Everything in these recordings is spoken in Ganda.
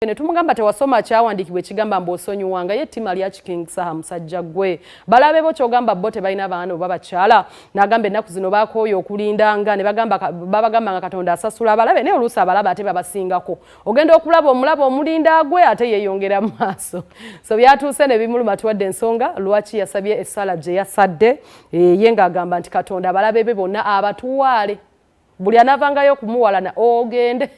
Ne tumugamba tewasoma kyawandiikibwa ekigamba mb'osonyiwanga ye ttima lya King Saha musajja gwe balabe bo kyogamba bo tebalina baana oba bakyala n'agamba ennaku zino baakooyo okulindanga ne babagamba nga Katonda asasula abalabe naye oluusi abalabe ate babasingako ogenda okulaba omulaba omulinda gwe ate yeeyongera mu maaso so byatuuse ne bimuluma tuwadde ensonga lwaki yasabye essaala gye yasadde ye ng'agamba nti Katonda abalabe be bonna abatuwaale buli anavangayo kumuwalana ogende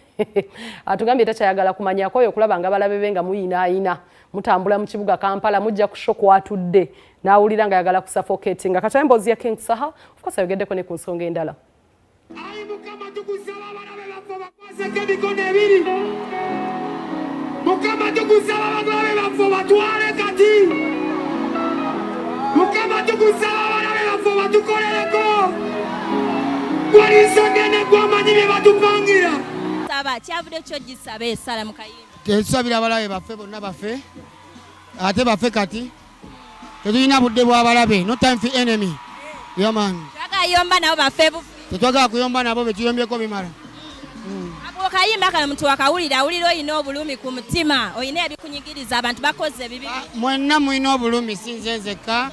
atugambye takyayagala kumanyako oyo okulaba nga balabe be nga muyinaayina mutambula mu kibuga Kampala mujja kushoku atudde n'awulira nga yagala kusuffocate nga kati emboozi ya King Saha of course ayogeddeko ne ku nsonga endala. Ayi Mukama tukusaba abalabe baffe bakwaseko emikono ebiri. Mukama tukusaba abalabe baffe batwale kati. Mukama tukusaba abalabe baffe batukolereko. Wali nsonga ne gwamanyi bye batupangira. Kyavudde kyo gisaba essaala mu kayimba. Tusabira abalabe baffe bonna baffe ate baffe kati tetulina budde bw'abalabe no time for enemy. Yeah man. Twagayomba nabo baffe bufi. Tetwagala kuyomba nabo be tuyombyeko bimala. Ako kayimba kano muntu akawulira oyina obulumi ku mutima oyina ebikunyigiriza abantu bakoze bibi. Mwenna mulina obulumi sinze nzekka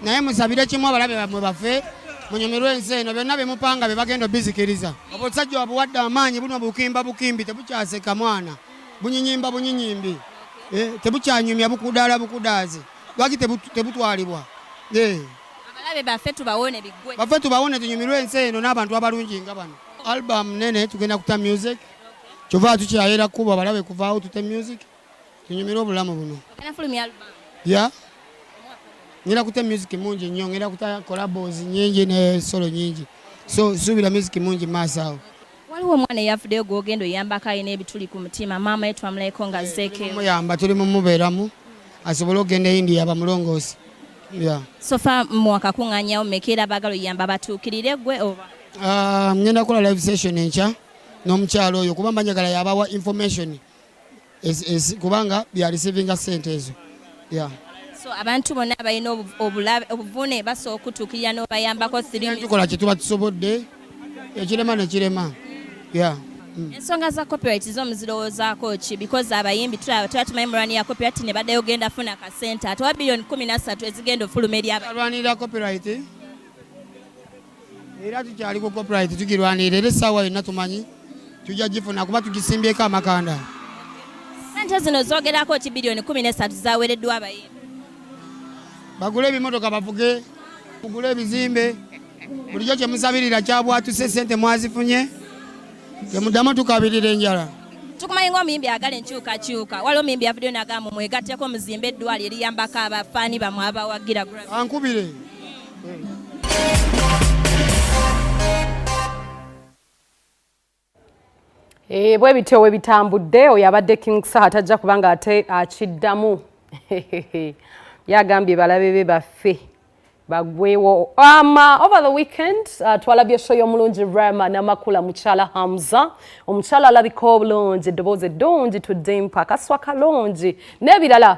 naye musabire kimu abalabe bamwe baffe munyumirwe ensi eno byonna bemupanga be bagenda obizikiriza obusajja wabuwadde amaanyi buno bukimbi tebukyaseka mwana bunyinyimba bunyinyimbi tebukyanyumya bukudaala bukudaazi lwaki tebutwalibwa abalabe baffe tubawone biggwe baffe tubawone tunyumirwe ensi eno n'abantu abalungi nga bano album nene tugenda kuta music kyova tukyayera kuba abalabe kuvaawo tute music tunyumirwe obulamu buno ya ngenda kuta music mungi nnyo ngenda kuta collabos nyingi ne solo nyingi so subira music mungi maaso awo waliwo omwana eyavuddeyo gwogenda oyambako ayina ebituli ku mutima maama yetu amulaiko nga zeeke muyamba tuli mumubeeramu asobole okgenda India bamulongoosi sofa mwakakuŋŋaanyawo mekeera baagala oyamba batuukirire gwe oba ngenda kukola live session enkya n'omukyalo oyo kuba mbanyagala yabawa information kubanga bya receiving sente ezo so abantu bonna balina obuvune basobola okutuukirira n'obayambako tukola kye tuba tusobodde ekirema nekirema ensonga za copyright zo muzirowoozaako ki because abayimbi tuba tumanyi mulwani ya copyright ne baddayo ogenda funa akasente ate wa biliyoni 13 ezigenda ofuluma eri abalwanirira copyright era tukyali ku copyright tugirwanirira era essaawa yonna tumanyi tujja gifuna kuba tugisimbyeko amakanda sente zino zoogerako ki biliyoni 13 zaweereddwa abayimbi bagule ebimotoka bavuge mugule ebizimbe bulijjo kyemusabirira kyabwatuse sente mwazifunye temuddamu tukabirira enjala tukumanyi ng'omuyimbi agala enkyukakyuka waliwo omuyimbi yavuddeyo n'agamba mwegatteko muzimbe eddwaliro eriyambako abafaani bamwe abawagira ankubire bwe bityo we bitambudde oyo abadde King Saha tajja kubanga ate akiddamu yagambye balabe be baffe bagwewo over the weekend twalabye show y'omulungi Rema n'amakula mukyala Hamza omukyala alabika obulungi eddoboozi eddungi tudde mpaka kaswa kalungi n'ebirala